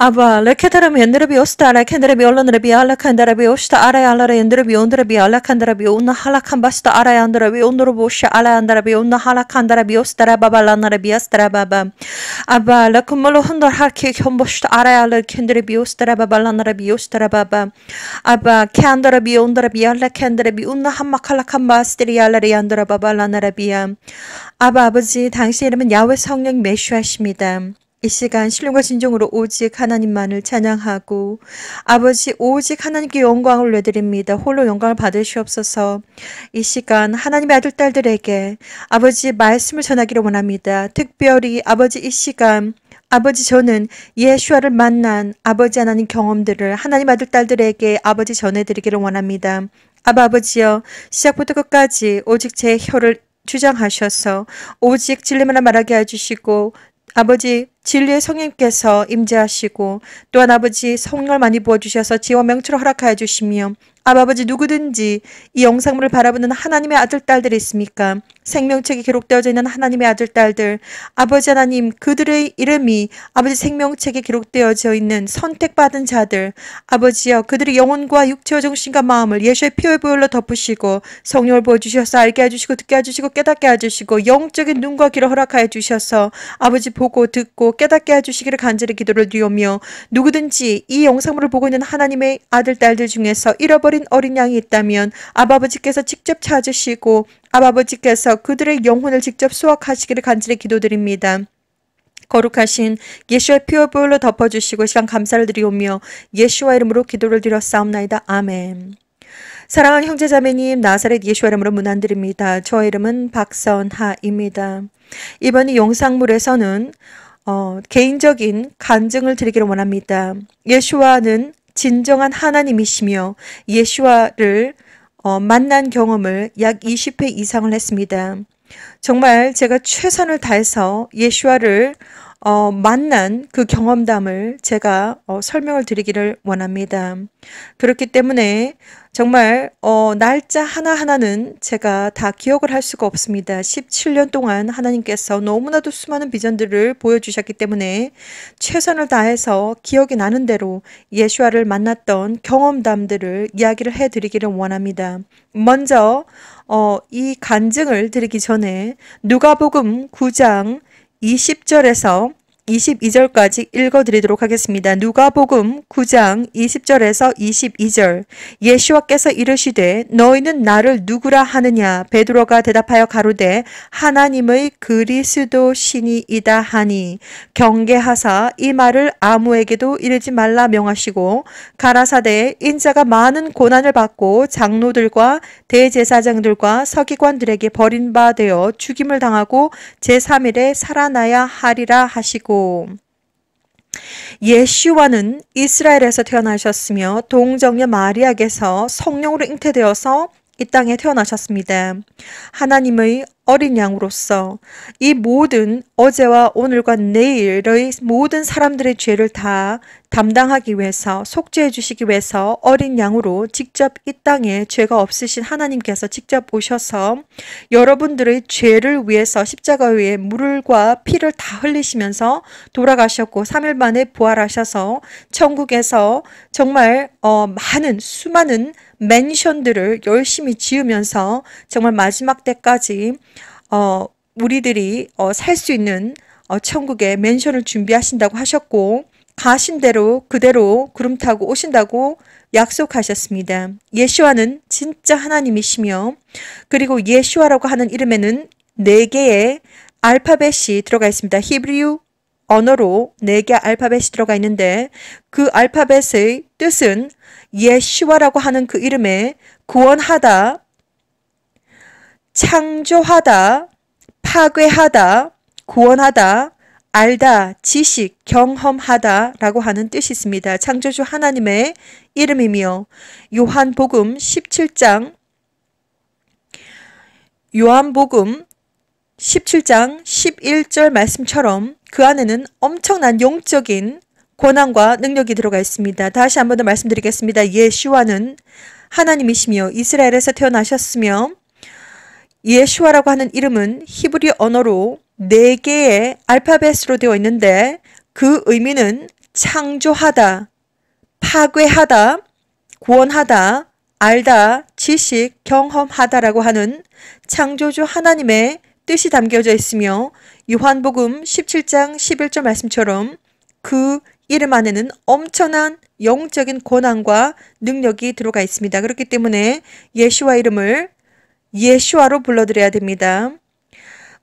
Aba leketarabi endrabi osta lekendarabi olondrabi alakandarabi osta araya alara endrabi ondrabi alakandarabi unna halakambasta araya andrabi ondrobosha ala andrabi unna halakandarabi ostara baba lanarabi astara baba aba lakumolo hundar harki hombosta araya ala kendarabi ostara baba lanarabi ostara baba aba kandarabi ondrabi alakandarabi unna ham마칼라칸바스트리 알라리 안드라 baba lanara비야 aba 아버지 당신 이름은 야훼 성령 메시아십니다. 이 시간 신령과 진정으로 오직 하나님만을 찬양하고 아버지 오직 하나님께 영광을 올려드립니다. 홀로 영광을 받으시옵소서. 이 시간 하나님의 아들 딸들에게 아버지 말씀을 전하기를 원합니다. 특별히 아버지 이 시간 아버지 저는 예수와를 만난 아버지 하나님 경험들을 하나님 아들 딸들에게 아버지 전해드리기를 원합니다. 아버지여 시작부터 끝까지 오직 제 혀를 주장하셔서 오직 진리만 말하게 해주시고 아버지 진리의 성령님께서 임재하시고 또한 아버지 성령을 많이 부어주셔서 지혜와 명철을 허락하여 주시며 아버지 누구든지 이 영상물을 바라보는 하나님의 아들 딸들이 있습니까? 생명책에 기록되어져 있는 하나님의 아들 딸들 아버지 하나님 그들의 이름이 아버지 생명책에 기록되어져 있는 선택받은 자들 아버지여 그들의 영혼과 육체와 정신과 마음을 예수의 피의 보혈로 덮으시고 성령을 부어주셔서 알게 해주시고 듣게 해주시고 깨닫게 해주시고 영적인 눈과 귀를 허락하여 주셔서 아버지 보고 듣고 깨닫게 해주시기를 간절히 기도를 드리오며 누구든지 이 영상물을 보고 있는 하나님의 아들 딸들 중에서 잃어버린 어린 양이 있다면 아버지께서 직접 찾으시고 아버지께서 그들의 영혼을 직접 수확하시기를 간절히 기도드립니다. 거룩하신 예수의 피와 보혈로 덮어주시고 시간 감사를 드리오며 예수와 이름으로 기도를 드렸사옵나이다. 아멘. 사랑하는 형제자매님 나사렛 예수와 이름으로 문안드립니다. 저의 이름은 박선하입니다. 이번 이 영상물에서는 개인적인 간증을 드리기를 원합니다. 예수와는 진정한 하나님이시며 예수와를 만난 경험을 약 20회 이상을 했습니다. 정말 제가 최선을 다해서 예수와를 만난 그 경험담을 제가 설명을 드리기를 원합니다. 그렇기 때문에 정말 날짜 하나하나는 제가 다 기억을 할 수가 없습니다. 17년 동안 하나님께서 너무나도 수많은 비전들을 보여주셨기 때문에 최선을 다해서 기억이 나는 대로 예수와를 만났던 경험담들을 이야기를 해드리기를 원합니다. 먼저 이 간증을 드리기 전에 누가복음 9장 20절에서 22절까지 읽어드리도록 하겠습니다. 누가복음 9장 20절에서 22절 예수와께서 이르시되 너희는 나를 누구라 하느냐 베드로가 대답하여 가로되 하나님의 그리스도시니이다 하니 경계하사 이 말을 아무에게도 이르지 말라 명하시고 가라사대 인자가 많은 고난을 받고 장로들과 대제사장들과 서기관들에게 버림바 되어 죽임을 당하고 제3일에 살아나야 하리라 하시고 예수와는 이스라엘에서 태어나셨으며 동정녀 마리아에게서 성령으로 잉태되어서 이 땅에 태어나셨습니다. 하나님의 어린 양으로서 이 모든 어제와 오늘과 내일의 모든 사람들의 죄를 다 담당하기 위해서 속죄해 주시기 위해서 어린 양으로 직접 이 땅에 죄가 없으신 하나님께서 직접 오셔서 여러분들의 죄를 위해서 십자가 위에 물과 피를 다 흘리시면서 돌아가셨고 3일 만에 부활하셔서 천국에서 정말 많은 수많은 맨션들을 열심히 지으면서 정말 마지막 때까지 우리들이 살 수 있는 천국에 맨션을 준비하신다고 하셨고 가신 대로 그대로 구름 타고 오신다고 약속하셨습니다. 예수와는 진짜 하나님이시며 그리고 예수와라고 하는 이름에는 4개의 알파벳이 들어가 있습니다. 히브리어 언어로 4개 알파벳이 들어가 있는데 그 알파벳의 뜻은 예수와라고 하는 그 이름에 구원하다, 창조하다, 파괴하다, 구원하다, 알다, 지식, 경험하다 라고 하는 뜻이 있습니다. 창조주 하나님의 이름이며 요한복음 17장 11절 말씀처럼 그 안에는 엄청난 영적인 권한과 능력이 들어가 있습니다. 다시 한 번 더 말씀드리겠습니다. 예수와는 하나님이시며 이스라엘에서 태어나셨으며 예수와라고 하는 이름은 히브리 언어로 4개의 알파벳으로 되어 있는데 그 의미는 창조하다, 파괴하다, 구원하다, 알다, 지식, 경험하다라고 하는 창조주 하나님의 뜻이 담겨져 있으며 요한복음 17장 11절 말씀처럼 그 이름 안에는 엄청난 영적인 권한과 능력이 들어가 있습니다. 그렇기 때문에 예수와 이름을 예수아로 불러드려야 됩니다.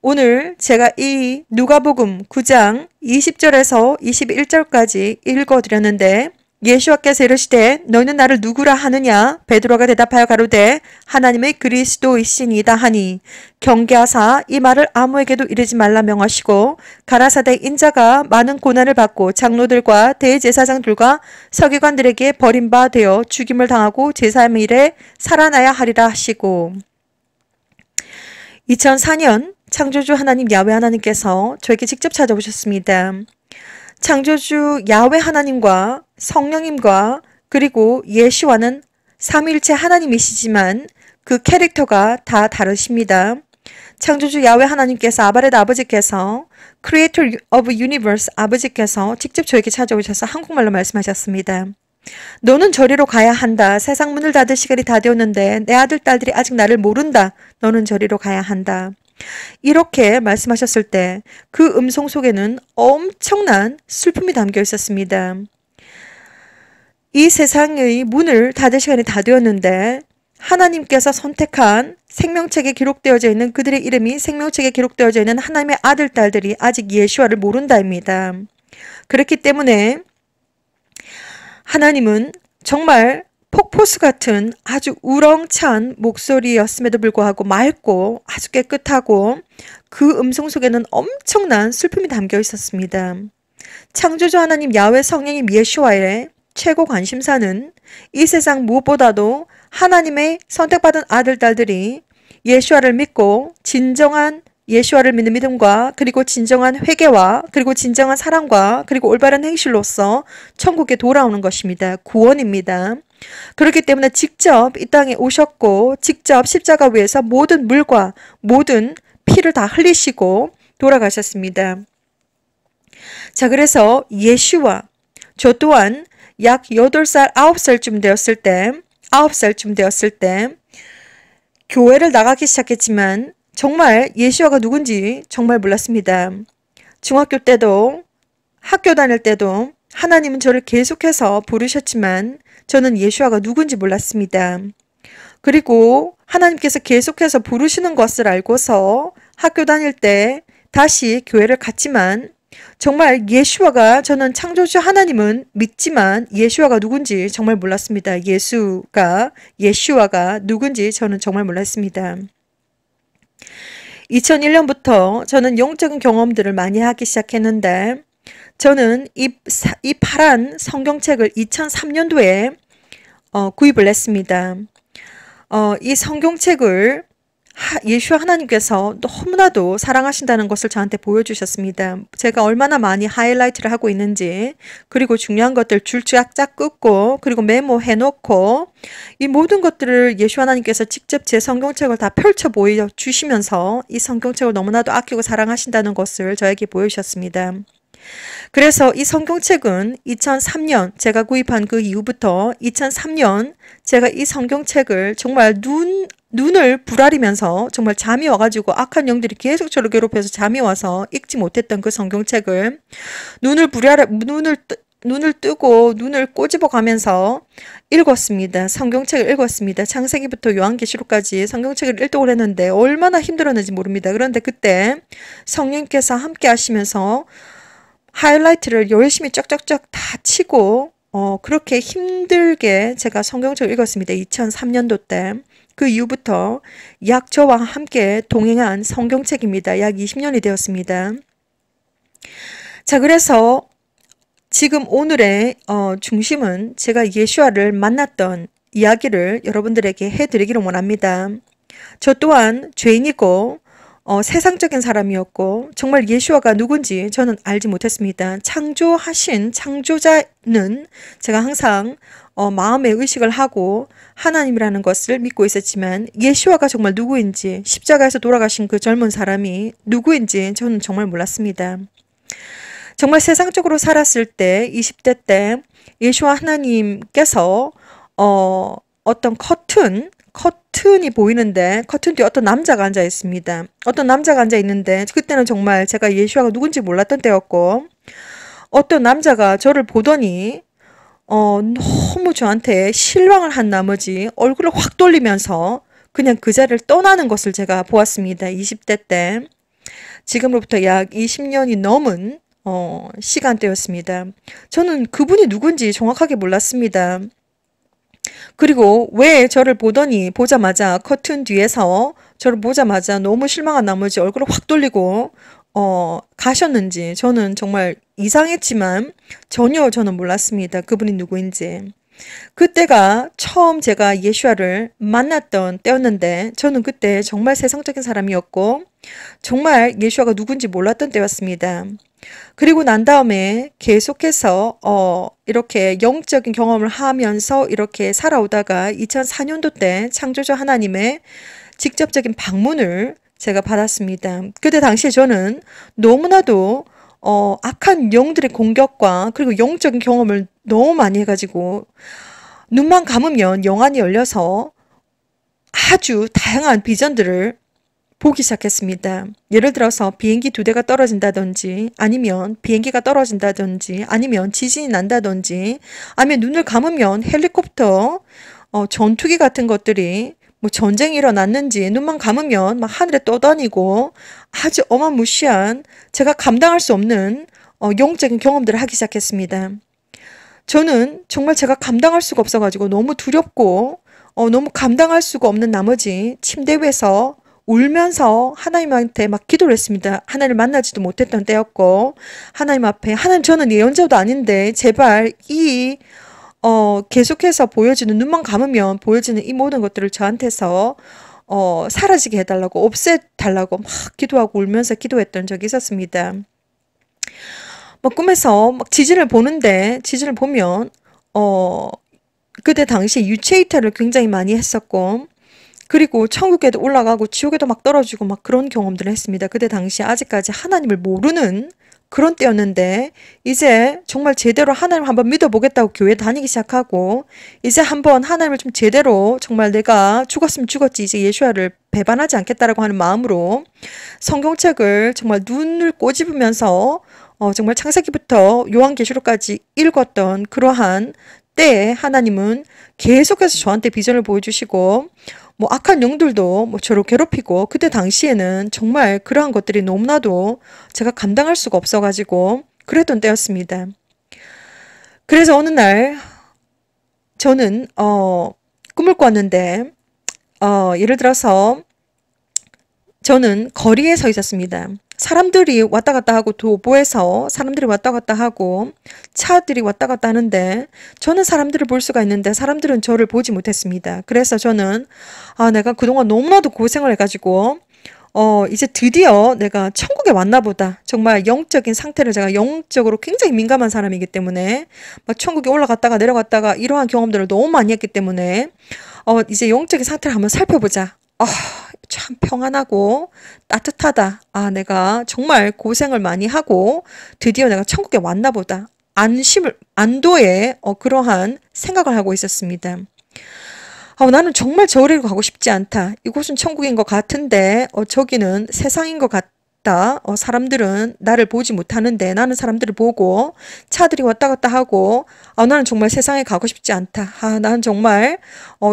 오늘 제가 이 누가복음 9장 20절에서 21절까지 읽어드렸는데 예수와께서 이르시되 너희는 나를 누구라 하느냐? 베드로가 대답하여 가로되 하나님의 그리스도이시니이다 하니 경계하사 이 말을 아무에게도 이르지 말라 명하시고 가라사대 인자가 많은 고난을 받고 장로들과 대제사장들과 서기관들에게 버림바 되어 죽임을 당하고 제3일에 살아나야 하리라 하시고 2004년 창조주 하나님 야훼 하나님께서 저에게 직접 찾아오셨습니다. 창조주 야훼 하나님과 성령님과 그리고 예수와는 삼위일체 하나님이시지만 그 캐릭터가 다 다르십니다. 창조주 야훼 하나님께서 아바렛 아버지께서 Creator of Universe 아버지께서 직접 저에게 찾아오셔서 한국말로 말씀하셨습니다. 너는 저리로 가야 한다. 세상 문을 닫을 시간이 다 되었는데 내 아들 딸들이 아직 나를 모른다. 너는 저리로 가야 한다. 이렇게 말씀하셨을 때 그 음성 속에는 엄청난 슬픔이 담겨 있었습니다. 이 세상의 문을 닫을 시간이 다 되었는데 하나님께서 선택한 생명책에 기록되어져 있는 그들의 이름이 생명책에 기록되어져 있는 하나님의 아들 딸들이 아직 예수와를 모른다입니다. 그렇기 때문에 하나님은 정말 폭포수 같은 아주 우렁찬 목소리였음에도 불구하고 맑고 아주 깨끗하고 그 음성 속에는 엄청난 슬픔이 담겨 있었습니다. 창조주 하나님 야훼 성령님 예수와의 최고 관심사는 이 세상 무엇보다도 하나님의 선택받은 아들 딸들이 예수와를 믿고 진정한 예수와를 믿는 믿음과 그리고 진정한 회개와 그리고 진정한 사랑과 그리고 올바른 행실로서 천국에 돌아오는 것입니다. 구원입니다. 그렇기 때문에 직접 이 땅에 오셨고 직접 십자가 위에서 모든 물과 모든 피를 다 흘리시고 돌아가셨습니다. 자, 그래서 예수와 저 또한 약 8살, 9살쯤 되었을 때 교회를 나가기 시작했지만 정말 예수와가 누군지 정말 몰랐습니다. 중학교 때도 학교 다닐 때도 하나님은 저를 계속해서 부르셨지만 저는 예수와가 누군지 몰랐습니다. 그리고 하나님께서 계속해서 부르시는 것을 알고서 학교 다닐 때 다시 교회를 갔지만 정말 예수와가 저는 창조주 하나님은 믿지만 예수와가 누군지 정말 몰랐습니다. 예수와가 누군지 저는 정말 몰랐습니다. 2001년부터 저는 영적인 경험들을 많이 하기 시작했는데 저는 이 파란 성경책을 2003년도에 구입을 했습니다. 이 성경책을 예수 하나님께서 너무나도 사랑하신다는 것을 저한테 보여주셨습니다. 제가 얼마나 많이 하이라이트를 하고 있는지 그리고 중요한 것들 줄 쫙쫙 끊고 그리고 메모해놓고 이 모든 것들을 예수 하나님께서 직접 제 성경책을 다 펼쳐 보여주시면서 이 성경책을 너무나도 아끼고 사랑하신다는 것을 저에게 보여주셨습니다. 그래서 이 성경책은 2003년 제가 구입한 그 이후부터 2003년 제가 이 성경책을 정말 눈을 부라리면서 정말 잠이 와가지고 악한 영들이 계속 저를 괴롭혀서 잠이 와서 읽지 못했던 그 성경책을 눈을 뜨고 눈을 꼬집어 가면서 읽었습니다. 성경책을 읽었습니다. 창세기부터 요한계시록까지 성경책을 읽도록 했는데 얼마나 힘들었는지 모릅니다. 그런데 그때 성령님께서 함께 하시면서 하이라이트를 열심히 쫙쫙쫙 다 치고 그렇게 힘들게 제가 성경책을 읽었습니다. 2003년도 때. 그 이후부터 약 저와 함께 동행한 성경책입니다. 약 20년이 되었습니다. 자, 그래서 지금 오늘의 중심은 제가 예수와를 만났던 이야기를 여러분들에게 해드리기를 원합니다. 저 또한 죄인이고 세상적인 사람이었고 정말 예수와가 누군지 저는 알지 못했습니다. 창조하신 창조자는 제가 항상 마음에 의식을 하고 하나님이라는 것을 믿고 있었지만 예수와가 정말 누구인지 십자가에서 돌아가신 그 젊은 사람이 누구인지 저는 정말 몰랐습니다. 정말 세상적으로 살았을 때 20대 때 예수와 하나님께서 어떤 커튼이 보이는데 커튼 뒤에 어떤 남자가 앉아 있습니다. 어떤 남자가 앉아 있는데 그때는 정말 제가 예수와가 누군지 몰랐던 때였고 어떤 남자가 저를 보더니 너무 저한테 실망을 한 나머지 얼굴을 확 돌리면서 그냥 그 자리를 떠나는 것을 제가 보았습니다. 20대 때. 지금으로부터 약 20년이 넘은 시간대였습니다. 저는 그분이 누군지 정확하게 몰랐습니다. 그리고 왜 저를 보자마자 커튼 뒤에서 저를 보자마자 너무 실망한 나머지 얼굴을 확 돌리고 가셨는지 저는 정말 이상했지만 전혀 저는 몰랐습니다. 그분이 누구인지. 그때가 처음 제가 예수와를 만났던 때였는데 저는 그때 정말 세상적인 사람이었고 정말 예수와가 누군지 몰랐던 때였습니다. 그리고 난 다음에 계속해서 이렇게 영적인 경험을 하면서 이렇게 살아오다가 2004년도 때 창조주 하나님의 직접적인 방문을 제가 받았습니다. 그때 당시에 저는 너무나도 악한 영들의 공격과 그리고 영적인 경험을 너무 많이 해가지고 눈만 감으면 영안이 열려서 아주 다양한 비전들을 보기 시작했습니다. 예를 들어서 비행기 2대가 떨어진다든지 아니면 비행기가 떨어진다든지 아니면 지진이 난다든지 아니면 눈을 감으면 헬리콥터 전투기 같은 것들이 뭐 전쟁이 일어났는지 눈만 감으면 막 하늘에 떠다니고 아주 어마무시한 제가 감당할 수 없는 영적인 경험들을 하기 시작했습니다. 저는 정말 제가 감당할 수가 없어가지고 너무 두렵고 너무 감당할 수가 없는 나머지 침대 위에서 울면서 하나님한테 막 기도를 했습니다. 하나님을 만나지도 못했던 때였고 하나님 앞에 하나님 저는 예언자도 아닌데 제발 이 계속해서 보여지는 눈만 감으면 보여지는 이 모든 것들을 저한테서 사라지게 해달라고 없애달라고 막 기도하고 울면서 기도했던 적이 있었습니다. 뭐 꿈에서 막 지진을 보는데 지진을 보면 그때 당시에 유체 이탈을 굉장히 많이 했었고 그리고 천국에도 올라가고 지옥에도 막 떨어지고 막 그런 경험들을 했습니다. 그때 당시에 아직까지 하나님을 모르는 그런 때였는데 이제 정말 제대로 하나님을 한번 믿어보겠다고 교회 다니기 시작하고 이제 한번 하나님을 좀 제대로 정말 내가 죽었으면 죽었지 이제 예수와를 배반하지 않겠다라고 하는 마음으로 성경책을 정말 눈을 꼬집으면서 정말 창세기부터 요한계시록까지 읽었던 그러한 때에 하나님은 계속해서 저한테 비전을 보여주시고 뭐 악한 영들도 뭐 저를 괴롭히고 그때 당시에는 정말 그러한 것들이 너무나도 제가 감당할 수가 없어가지고 그랬던 때였습니다. 그래서 어느 날 저는 꿈을 꿨는데 예를 들어서 저는 거리에 서 있었습니다. 사람들이 왔다 갔다 하고 도보에서 사람들이 왔다 갔다 하고 차들이 왔다 갔다 하는데 저는 사람들을 볼 수가 있는데 사람들은 저를 보지 못했습니다. 그래서 저는 내가 그동안 너무나도 고생을 해가지고 이제 드디어 내가 천국에 왔나 보다. 정말 영적인 상태를 제가 영적으로 굉장히 민감한 사람이기 때문에 막 천국에 올라갔다가 내려갔다가 이러한 경험들을 너무 많이 했기 때문에 이제 영적인 상태를 한번 살펴보자. 참 평안하고 따뜻하다. 내가 정말 고생을 많이 하고 드디어 내가 천국에 왔나 보다. 안도의 그러한 생각을 하고 있었습니다. 나는 정말 저리로 가고 싶지 않다. 이곳은 천국인 것 같은데 저기는 세상인 것 같다. 사람들은 나를 보지 못하는데 나는 사람들을 보고 차들이 왔다 갔다 하고 나는 정말 세상에 가고 싶지 않다. 나는 정말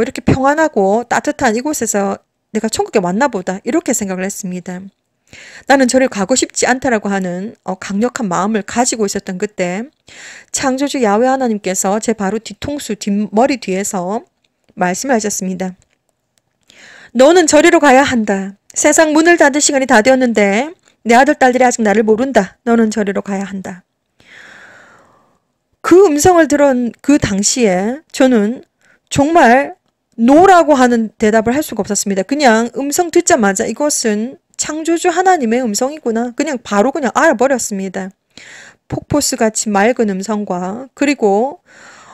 이렇게 평안하고 따뜻한 이곳에서 내가 천국에 왔나 보다 이렇게 생각을 했습니다. 나는 저를 가고 싶지 않다라고 하는 강력한 마음을 가지고 있었던 그때 창조주 야훼 하나님께서 제 바로 뒤통수 뒷머리 뒤에서 말씀을 하셨습니다. 너는 저리로 가야 한다. 세상 문을 닫을 시간이 다 되었는데 내 아들 딸들이 아직 나를 모른다. 너는 저리로 가야 한다. 그 음성을 들은 그 당시에 저는 정말 노라고 하는 대답을 할 수가 없었습니다. 그냥 음성 듣자마자 이것은 창조주 하나님의 음성이구나. 그냥 바로 그냥 알아버렸습니다. 폭포수같이 맑은 음성과 그리고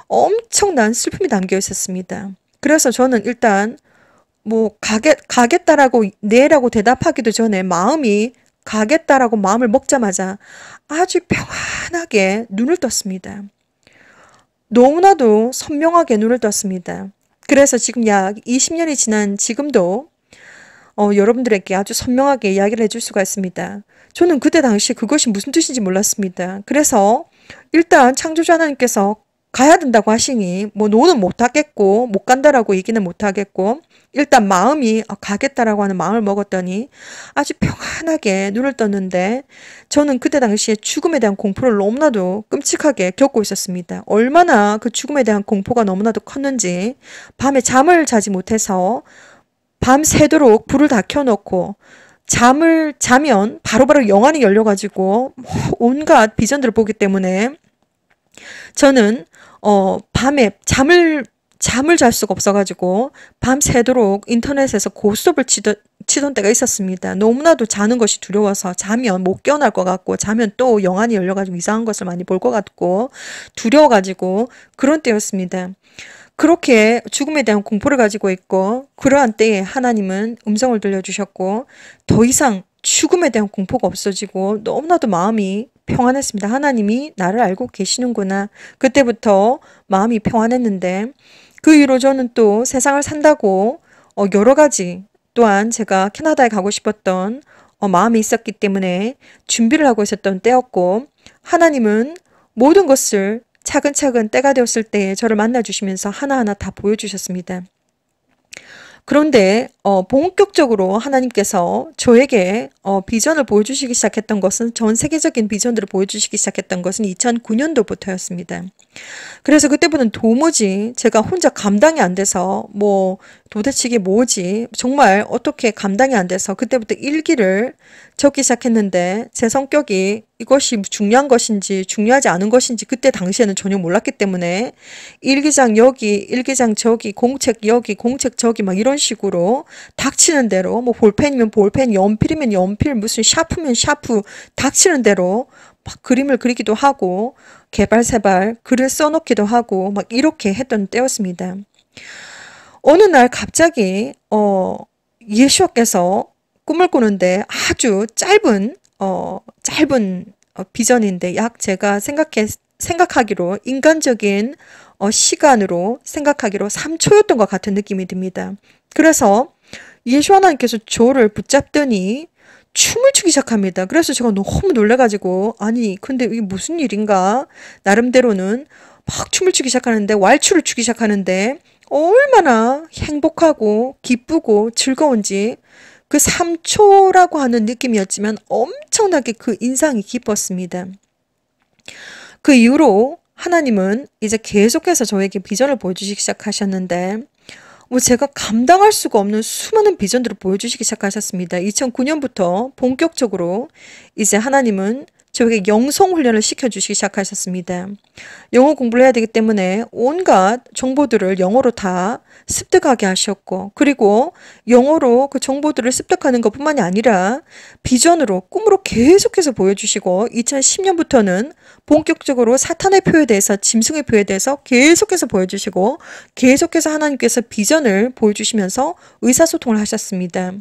엄청난 슬픔이 담겨 있었습니다. 그래서 저는 일단 뭐 가겠다라고 네라고 대답하기도 전에 마음이 가겠다라고 마음을 먹자마자 아주 평안하게 눈을 떴습니다. 너무나도 선명하게 눈을 떴습니다. 그래서 지금 약 20년이 지난 지금도 여러분들에게 아주 선명하게 이야기를 해줄 수가 있습니다. 저는 그때 당시 그것이 무슨 뜻인지 몰랐습니다. 그래서 일단 창조주 하나님께서 가야 된다고 하시니 뭐 노는 못하겠고 못 간다라고 얘기는 못하겠고 일단 마음이 가겠다라고 하는 마음을 먹었더니 아주 평안하게 눈을 떴는데 저는 그때 당시에 죽음에 대한 공포를 너무나도 끔찍하게 겪고 있었습니다. 얼마나 그 죽음에 대한 공포가 너무나도 컸는지 밤에 잠을 자지 못해서 밤새도록 불을 다 켜놓고 잠을 자면 바로바로 영안이 열려가지고 온갖 비전들을 보기 때문에 저는 밤에 잠을 잘 수가 없어가지고 밤새도록 인터넷에서 고스톱을 치던 때가 있었습니다. 너무나도 자는 것이 두려워서 자면 못 깨어날 것 같고 자면 또 영안이 열려가지고 이상한 것을 많이 볼 것 같고 두려워가지고 그런 때였습니다. 그렇게 죽음에 대한 공포를 가지고 있고 그러한 때에 하나님은 음성을 들려주셨고 더 이상 죽음에 대한 공포가 없어지고 너무나도 마음이 평안했습니다. 하나님이 나를 알고 계시는구나. 그때부터 마음이 평안했는데 그 이후로 저는 또 세상을 산다고 여러 가지 또한 제가 캐나다에 가고 싶었던 마음이 있었기 때문에 준비를 하고 있었던 때였고 하나님은 모든 것을 차근차근 때가 되었을 때에 저를 만나주시면서 하나하나 다 보여주셨습니다. 그런데 본격적으로 하나님께서 저에게 비전을 보여주시기 시작했던 것은 전 세계적인 비전들을 보여주시기 시작했던 것은 2009년도부터였습니다. 그래서 그때부터는 도무지 제가 혼자 감당이 안 돼서 뭐 도대체 이게 뭐지 정말 어떻게 감당이 안 돼서 그때부터 일기를 적기 시작했는데 제 성격이 이것이 중요한 것인지 중요하지 않은 것인지 그때 당시에는 전혀 몰랐기 때문에 일기장 여기 일기장 저기 공책 여기 공책 저기 막 이런 식으로 닥치는 대로 뭐 볼펜이면 볼펜 연필이면 연필 무슨 샤프면 샤프 닥치는 대로 막 그림을 그리기도 하고 개발세발 글을 써놓기도 하고 막 이렇게 했던 때였습니다. 어느 날 갑자기 예수께서 꿈을 꾸는데 아주 짧은 비전인데 약 제가 생각하기로 인간적인 시간으로 생각하기로 3초였던 것 같은 느낌이 듭니다. 그래서 예수 하나님께서 저를 붙잡더니 춤을 추기 시작합니다. 그래서 제가 너무 놀래가지고 아니 근데 이게 무슨 일인가 나름대로는 막 춤을 추기 시작하는데 왈츠를 추기 시작하는데 얼마나 행복하고 기쁘고 즐거운지 그 3초라고 하는 느낌이었지만 엄청나게 그 인상이 깊었습니다. 그 이후로 하나님은 이제 계속해서 저에게 비전을 보여주시기 시작하셨는데 뭐 제가 감당할 수가 없는 수많은 비전들을 보여주시기 시작하셨습니다. 2009년부터 본격적으로 이제 하나님은 저에게 영성 훈련을 시켜주시기 시작하셨습니다. 영어 공부를 해야 되기 때문에 온갖 정보들을 영어로 다 습득하게 하셨고 그리고 영어로 그 정보들을 습득하는 것뿐만이 아니라 비전으로 꿈으로 계속해서 보여주시고 2010년부터는 본격적으로 사탄의 표에 대해서 짐승의 표에 대해서 계속해서 보여주시고 계속해서 하나님께서 비전을 보여주시면서 의사소통을 하셨습니다.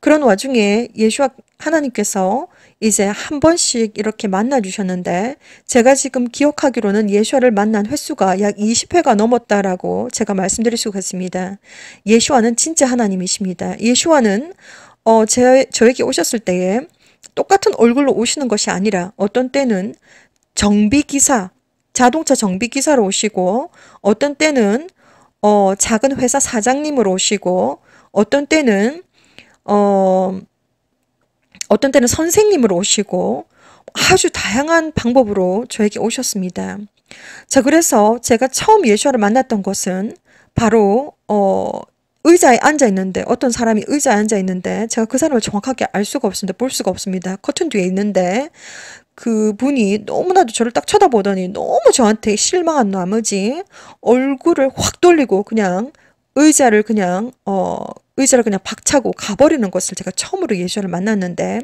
그런 와중에 예수와 하나님께서 이제 한 번씩 이렇게 만나 주셨는데 제가 지금 기억하기로는 예수와를 만난 횟수가 약 20회가 넘었다라고 제가 말씀드릴 수가 있습니다. 예수와는 진짜 하나님이십니다. 예수와는 저에게 오셨을 때에 똑같은 얼굴로 오시는 것이 아니라 어떤 때는 정비기사, 자동차 정비기사로 오시고 어떤 때는 작은 회사 사장님으로 오시고 어떤 때는 선생님으로 오시고 아주 다양한 방법으로 저에게 오셨습니다. 자, 그래서 제가 처음 예수와를 만났던 것은 바로 의자에 앉아 있는데 어떤 사람이 의자에 앉아 있는데 제가 그 사람을 정확하게 알 수가 없습니다. 볼 수가 없습니다. 커튼 뒤에 있는데 그분이 너무나도 저를 딱 쳐다보더니 너무 저한테 실망한 나머지 얼굴을 확 돌리고 그냥 의자를 그냥 박차고 가버리는 것을 제가 처음으로 예수를 만났는데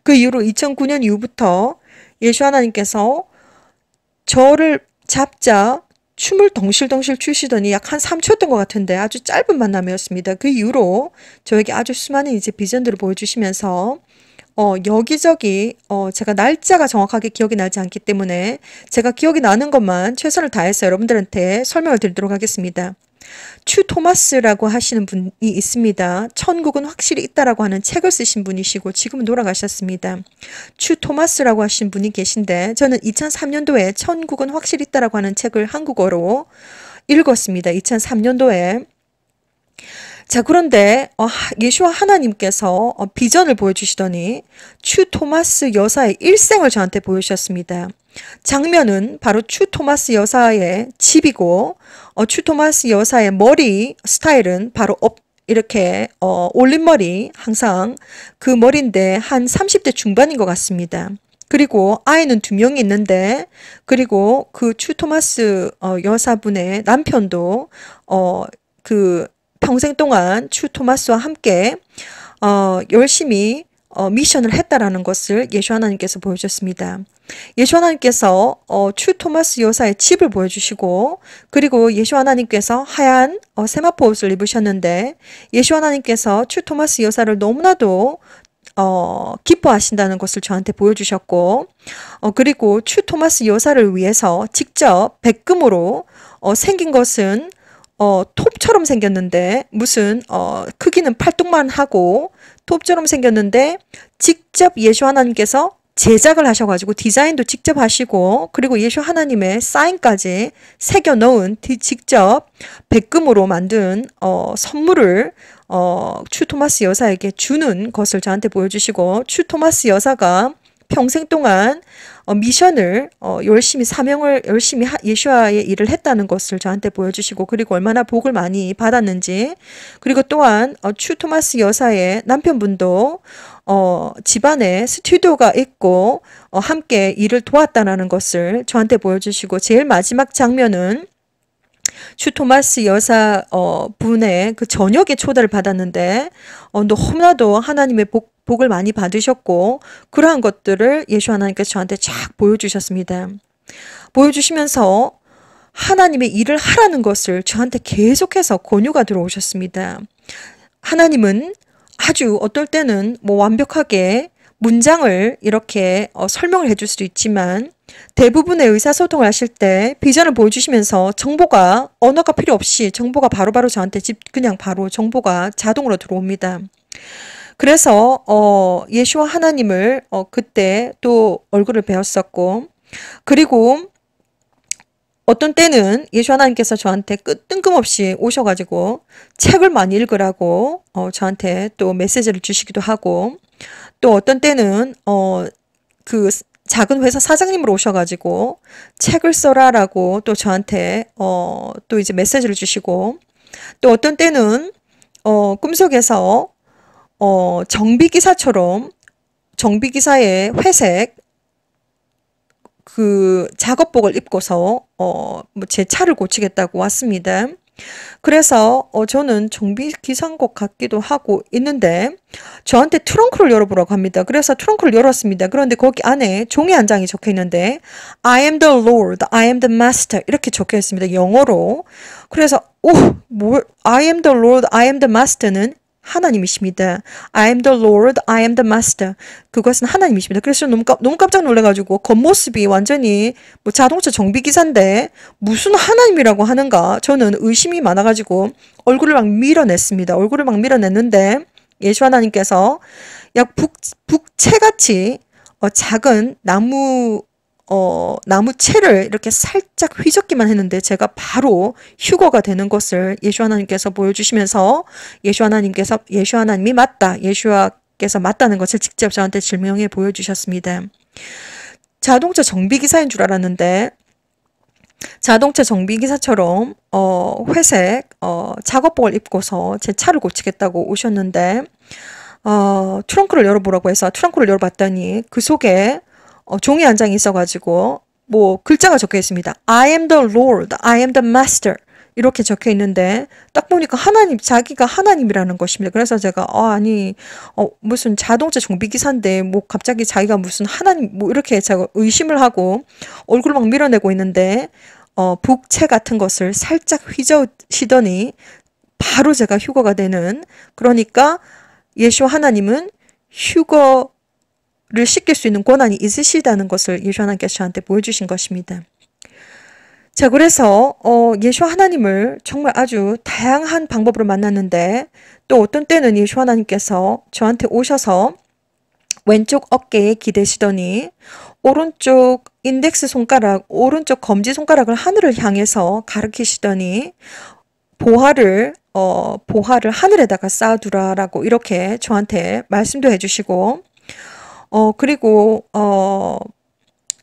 그 이후로 2009년 이후부터 예수 하나님께서 저를 잡자 춤을 덩실덩실 추시더니 약 한 3초였던 것 같은데 아주 짧은 만남이었습니다. 그 이후로 저에게 아주 수많은 이제 비전들을 보여주시면서 여기저기 제가 날짜가 정확하게 기억이 나지 않기 때문에 제가 기억이 나는 것만 최선을 다해서 여러분들한테 설명을 드리도록 하겠습니다. 추 토마스라고 하시는 분이 있습니다. 천국은 확실히 있다라고 하는 책을 쓰신 분이시고 지금은 돌아가셨습니다. 추 토마스라고 하신 분이 계신데 저는 2003년도에 천국은 확실히 있다라고 하는 책을 한국어로 읽었습니다. 2003년도에. 자, 그런데 예수와 하나님께서 비전을 보여주시더니 추 토마스 여사의 일생을 저한테 보여주셨습니다. 장면은 바로 추 토마스 여사의 집이고 추 토마스 여사의 머리 스타일은 바로 이렇게 올린 머리, 항상 그 머리인데 한 30대 중반인 것 같습니다. 그리고 아이는 2명이 있는데, 그리고 그 추 토마스 여사분의 남편도 그 평생 동안 추 토마스와 함께 열심히 미션을 했다라는 것을 예수 하나님께서 보여주셨습니다. 예수 하나님께서 추 토마스 여사의 집을 보여주시고, 그리고 예수 하나님께서 하얀 세마포 옷을 입으셨는데, 예수 하나님께서 추 토마스 여사를 너무나도 기뻐하신다는 것을 저한테 보여주셨고, 그리고 추 토마스 여사를 위해서 직접 백금으로 생긴 것은 톱처럼 생겼는데, 무슨 크기는 팔뚝만 하고 톱처럼 생겼는데 직접 예수 하나님께서 제작을 하셔가지고 디자인도 직접 하시고, 그리고 예수 하나님의 사인까지 새겨 넣은 직접 백금으로 만든 선물을 추 토마스 여사에게 주는 것을 저한테 보여주시고, 추 토마스 여사가 평생 동안 미션을 열심히 사명을 열심히 예수와의 일을 했다는 것을 저한테 보여주시고, 그리고 얼마나 복을 많이 받았는지, 그리고 또한 추 토마스 여사의 남편분도 집안에 스튜디오가 있고 함께 일을 도왔다는 것을 저한테 보여주시고, 제일 마지막 장면은 추 토마스 여사 분의 그 저녁에 초대를 받았는데 너무나도 하나님의 복을 많이 받으셨고, 그러한 것들을 예수 하나님께서 저한테 쫙 보여주셨습니다. 보여주시면서 하나님의 일을 하라는 것을 저한테 계속해서 권유가 들어오셨습니다. 하나님은 아주 어떨 때는 뭐 완벽하게 문장을 이렇게 설명을 해줄 수도 있지만, 대부분의 의사소통을 하실 때 비전을 보여주시면서 정보가, 언어가 필요 없이 정보가 바로바로 저한테 그냥 바로 정보가 자동으로 들어옵니다. 그래서 예수와 하나님을 그때 또 얼굴을 배웠었고, 그리고 어떤 때는 예수 하나님께서 저한테 뜬금없이 오셔가지고 책을 많이 읽으라고 저한테 또 메시지를 주시기도 하고, 또 어떤 때는 그 작은 회사 사장님으로 오셔가지고 책을 써라라고 또 저한테 또 이제 메시지를 주시고, 또 어떤 때는 꿈속에서 정비기사처럼 정비기사의 회색 그 작업복을 입고서 제 차를 고치겠다고 왔습니다. 그래서 저는 정비기사인 것 같기도 하고 있는데 저한테 트렁크를 열어보라고 합니다. 그래서 트렁크를 열었습니다. 그런데 거기 안에 종이 한 장이 적혀 있는데 I am the Lord, I am the Master 이렇게 적혀 있습니다. 영어로. 그래서 I am the Lord, I am the Master는 하나님이십니다. I am the Lord, I am the Master. 그것은 하나님이십니다. 그래서 너무 깜짝 놀라가지고 겉모습이 완전히 뭐 자동차 정비기사인데 무슨 하나님이라고 하는가, 저는 의심이 많아가지고 얼굴을 막 밀어냈습니다. 얼굴을 막 밀어냈는데 예수 하나님께서 약 북채같이 작은 나무채를 이렇게 살짝 휘젓기만 했는데 제가 바로 휴거가 되는 것을 예수 하나님께서 보여주시면서 예수 하나님이 맞다, 예수께서 맞다는 것을 직접 저한테 증명해 보여주셨습니다. 자동차 정비기사인 줄 알았는데 자동차 정비기사처럼 회색 작업복을 입고서 제 차를 고치겠다고 오셨는데 트렁크를 열어보라고 해서 트렁크를 열어봤더니 그 속에 종이 한 장이 있어가지고 뭐 글자가 적혀 있습니다. I am the Lord, I am the Master 이렇게 적혀 있는데 딱 보니까 자기가 하나님이라는 것입니다. 그래서 제가 무슨 자동차 정비기사인데 뭐 갑자기 자기가 무슨 하나님 뭐 이렇게 제가 의심을 하고 얼굴을 막 밀어내고 있는데 북채 같은 것을 살짝 휘저으시더니 바로 제가 휴거가 되는, 그러니까 예수 하나님은 휴거 씻길 수 있는 권한이 있으시다는 것을 예수 하나님께서 저한테 보여주신 것입니다. 자, 그래서 예수 하나님을 정말 아주 다양한 방법으로 만났는데 또 어떤 때는 예수 하나님께서 저한테 오셔서 왼쪽 어깨에 기대시더니 오른쪽 인덱스 손가락, 오른쪽 검지 손가락을 하늘을 향해서 가리키시더니 보화를 하늘에다가 쌓아두라라고 이렇게 저한테 말씀도 해주시고 그리고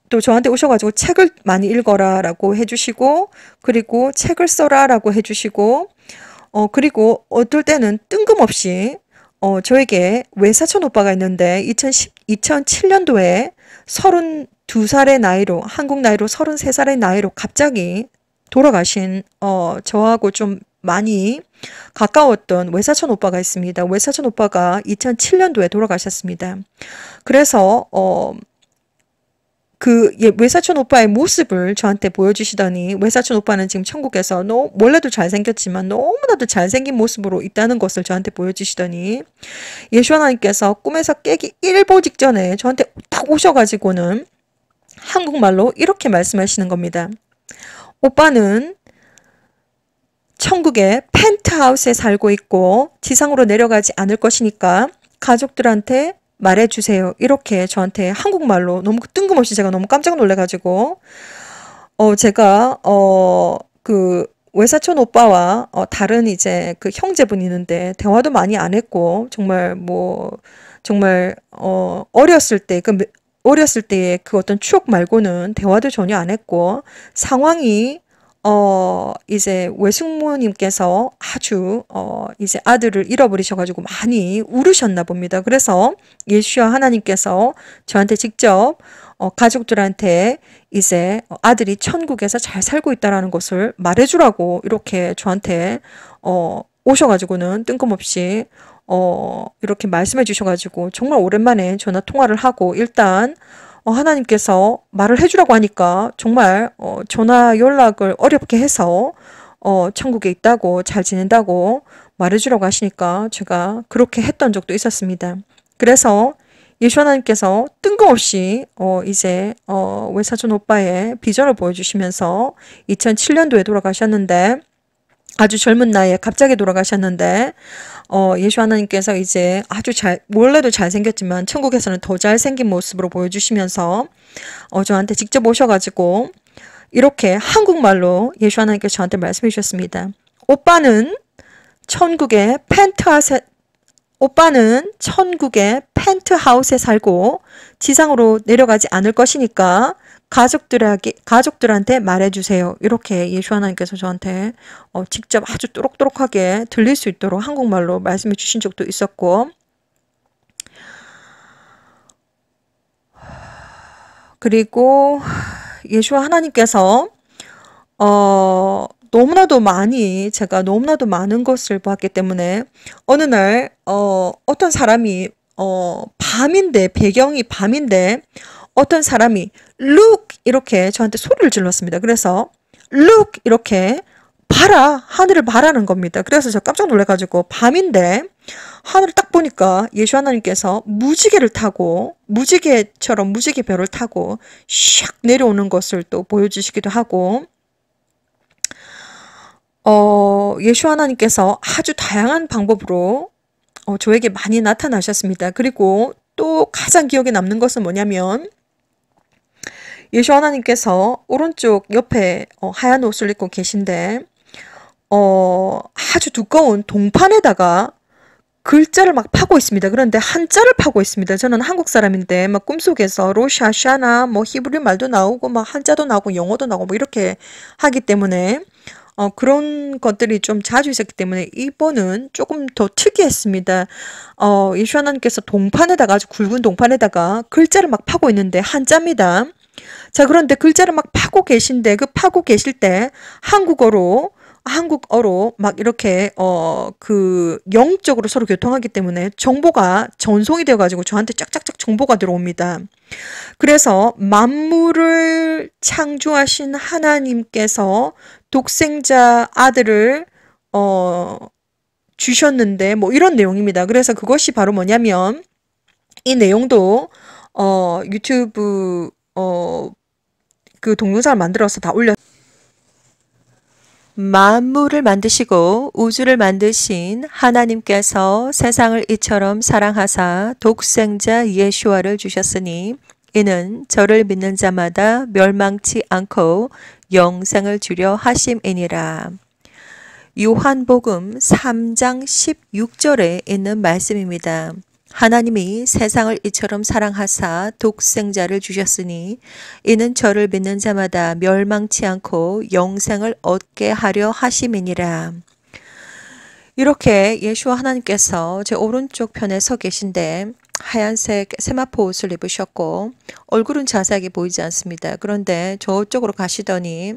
또 저한테 오셔가지고 책을 많이 읽어라라고 해주시고 그리고 책을 써라라고 해주시고 그리고 어떨 때는 뜬금없이 저에게 외사촌 오빠가 있는데 2007년도에 32살의 나이로 한국 나이로 33살의 나이로 갑자기 돌아가신 저하고 좀 많이 가까웠던 외사촌 오빠가 있습니다. 외사촌 오빠가 2007년도에 돌아가셨습니다. 그래서 그 외사촌 오빠의 모습을 저한테 보여주시더니 외사촌 오빠는 지금 천국에서 원래도 잘생겼지만 너무나도 잘생긴 모습으로 있다는 것을 저한테 보여주시더니 예수 하나님께서 꿈에서 깨기 일보 직전에 저한테 딱 오셔가지고는 한국말로 이렇게 말씀하시는 겁니다. 오빠는 천국의 펜트하우스에 살고 있고 지상으로 내려가지 않을 것이니까 가족들한테 말해주세요. 이렇게 저한테 한국말로 너무 뜬금없이 제가 너무 깜짝 놀래가지고 제가 그 외사촌 오빠와 다른 이제 그 형제분이 있는데 대화도 많이 안 했고 정말 정말 어렸을 때의 그 어떤 추억 말고는 대화도 전혀 안 했고 상황이 이제 외숙모님께서 아주 이제 아들을 잃어버리셔가지고 많이 울으셨나 봅니다. 그래서 예수와 하나님께서 저한테 직접 가족들한테 이제 아들이 천국에서 잘 살고 있다라는 것을 말해주라고 이렇게 저한테 오셔가지고는 뜬금없이 이렇게 말씀해 주셔가지고 정말 오랜만에 전화 통화를 하고 일단 하나님께서 말을 해주라고 하니까 정말 전화 연락을 어렵게 해서 천국에 있다고 잘 지낸다고 말해주라고 하시니까 제가 그렇게 했던 적도 있었습니다. 그래서 예수 하나님께서 뜬금없이 이제 외사촌 오빠의 비전을 보여주시면서 2007년도에 돌아가셨는데 아주 젊은 나이에 갑자기 돌아가셨는데 예수 하나님께서 이제 아주 원래도 잘생겼지만 천국에서는 더 잘생긴 모습으로 보여주시면서 저한테 직접 오셔가지고 이렇게 한국말로 예수 하나님께서 저한테 말씀해 주셨습니다. 오빠는 천국의 펜트하우스에 살고 지상으로 내려가지 않을 것이니까 가족들한테 말해주세요. 이렇게 예수 하나님께서 저한테 직접 아주 또록또록하게 들릴 수 있도록 한국말로 말씀해 주신 적도 있었고 그리고 예수 하나님께서 제가 너무나도 많은 것을 보았기 때문에 어느 날 어떤 사람이 밤인데 배경이 밤인데 어떤 사람이 look 이렇게 저한테 소리를 질렀습니다. 그래서 look 이렇게 봐라 하늘을 봐라는 겁니다. 그래서 저 깜짝 놀래가지고 밤인데 하늘을 딱 보니까 예수 하나님께서 무지개처럼 무지개별을 타고 샥 내려오는 것을 또 보여주시기도 하고 예수 하나님께서 아주 다양한 방법으로 저에게 많이 나타나셨습니다. 그리고 또 가장 기억에 남는 것은 뭐냐면 예수 하나님께서 오른쪽 옆에 하얀 옷을 입고 계신데 아주 두꺼운 동판에다가 글자를 막 파고 있습니다. 그런데 한자를 파고 있습니다. 저는 한국 사람인데 막 꿈속에서 로샤샤나 뭐 히브리 말도 나오고 막 한자도 나오고 영어도 나오고 뭐 이렇게 하기 때문에 그런 것들이 좀 자주 있었기 때문에 이번은 조금 더 특이했습니다. 예수 하나님께서 동판에다가 아주 굵은 동판에다가 글자를 막 파고 있는데 한자입니다. 자, 그런데 글자를 막 파고 계신데 그 파고 계실 때 한국어로 막 이렇게 그 영적으로 서로 교통하기 때문에 정보가 전송이 되어 가지고 저한테 쫙쫙쫙 정보가 들어옵니다. 그래서 만물을 창조하신 하나님께서 독생자 아들을 주셨는데 뭐 이런 내용입니다. 그래서 그것이 바로 뭐냐면 이 내용도 유튜브 그 동영상을 만들어서 다 올렸. 만물을 만드시고 우주를 만드신 하나님께서 세상을 이처럼 사랑하사 독생자 예수아를 주셨으니 이는 저를 믿는 자마다 멸망치 않고 영생을 주려 하심이니라. 요한복음 3장 16절에 있는 말씀입니다. 하나님이 세상을 이처럼 사랑하사 독생자를 주셨으니 이는 저를 믿는 자마다 멸망치 않고 영생을 얻게 하려 하심이니라. 이렇게 예수와 하나님께서 제 오른쪽 편에 서 계신데 하얀색 세마포 옷을 입으셨고 얼굴은 자세하게 보이지 않습니다. 그런데 저쪽으로 가시더니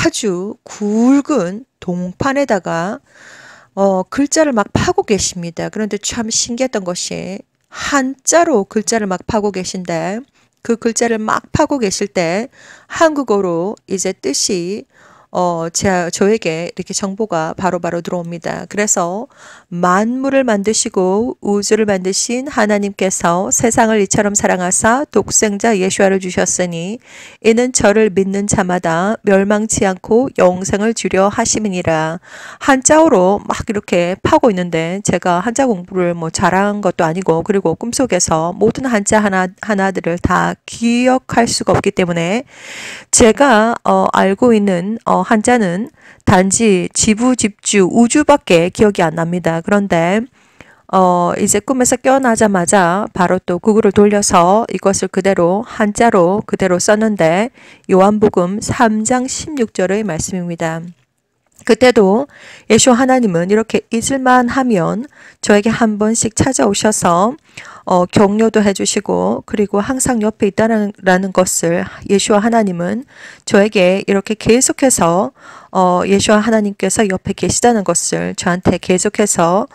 아주 굵은 동판에다가 글자를 막 파고 계십니다. 그런데 참 신기했던 것이 한자로 글자를 막 파고 계신데 그 글자를 막 파고 계실 때 한국어로 이제 뜻이 저에게 이렇게 정보가 바로바로 들어옵니다. 그래서 만물을 만드시고 우주를 만드신 하나님께서 세상을 이처럼 사랑하사 독생자 예수아를 주셨으니 이는 저를 믿는 자마다 멸망치 않고 영생을 주려 하심이니라. 한자어로 막 이렇게 파고 있는데 제가 한자 공부를 뭐 잘한 것도 아니고 그리고 꿈속에서 모든 한자 하나들을 다 기억할 수가 없기 때문에 제가 알고 있는 한자는 단지 지부, 집주, 우주밖에 기억이 안 납니다. 그런데 이제 꿈에서 깨어나자마자 바로 또 구글을 돌려서 이것을 그대로 한자로 그대로 썼는데 요한복음 3장 16절의 말씀입니다. 그때도 예수 하나님은 이렇게 잊을만 하면 저에게 한 번씩 찾아오셔서 격려도 해주시고 그리고 항상 옆에 있다라는 것을 예수와 하나님은 저에게 이렇게 계속해서 예수와 하나님께서 옆에 계시다는 것을 저한테 계속해서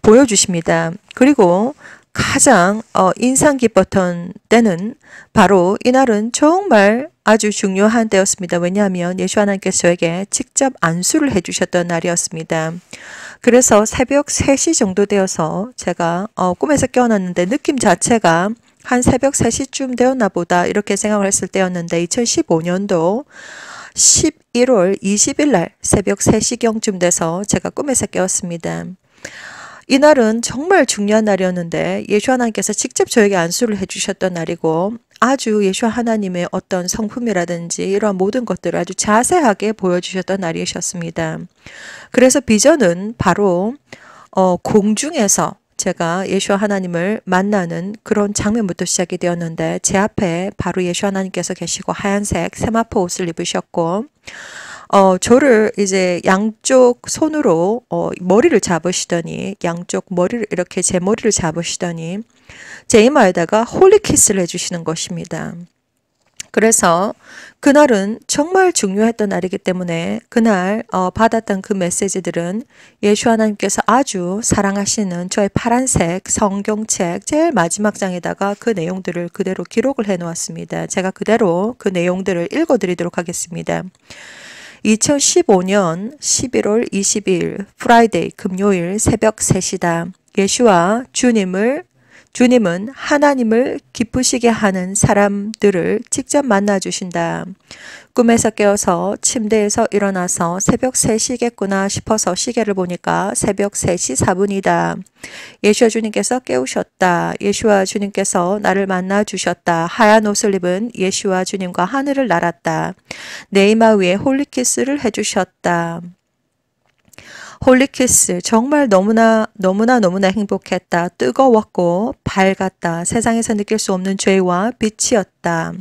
보여주십니다. 그리고 가장 인상 깊었던 때는 바로 이날은 정말 아주 중요한 때였습니다. 왜냐하면 예수 하나님께서 저에게 직접 안수를 해주셨던 날이었습니다. 그래서 새벽 3시 정도 되어서 제가 꿈에서 깨어났는데 느낌 자체가 한 새벽 3시쯤 되었나 보다 이렇게 생각을 했을 때였는데 2015년도 11월 20일 날 새벽 3시경쯤 돼서 제가 꿈에서 깨었습니다. 이날은 정말 중요한 날이었는데 예수 하나님께서 직접 저에게 안수를 해주셨던 날이고 아주 예수 하나님의 어떤 성품이라든지 이러한 모든 것들을 아주 자세하게 보여주셨던 날이셨습니다. 그래서 비전은 바로 공중에서 제가 예수 하나님을 만나는 그런 장면부터 시작이 되었는데 제 앞에 바로 예수 하나님께서 계시고 하얀색 세마포 옷을 입으셨고 저를 이제 양쪽 손으로 머리를 잡으시더니 양쪽 머리를 이렇게 제 머리를 잡으시더니 제 이마에다가 홀리키스를 해주시는 것입니다. 그래서 그날은 정말 중요했던 날이기 때문에 그날 받았던 그 메시지들은 예수 하나님께서 아주 사랑하시는 저의 파란색 성경책 제일 마지막 장에다가 그 내용들을 그대로 기록을 해 놓았습니다. 제가 그대로 그 내용들을 읽어드리도록 하겠습니다. 2015년 11월 20일 프라이데이 금요일 새벽 3시다. 예수와 주님은 하나님을 기쁘시게 하는 사람들을 직접 만나 주신다. 꿈에서 깨어서 침대에서 일어나서 새벽 3시겠구나 싶어서 시계를 보니까 새벽 3시 4분이다. 예수와 주님께서 깨우셨다. 예수와 주님께서 나를 만나 주셨다. 하얀 옷을 입은 예수와 주님과 하늘을 날았다. 내 이마 위에 홀리키스를 해주셨다. 홀리키스 정말 너무나 행복했다. 뜨거웠고 밝았다. 세상에서 느낄 수 없는 죄와 빛이었다.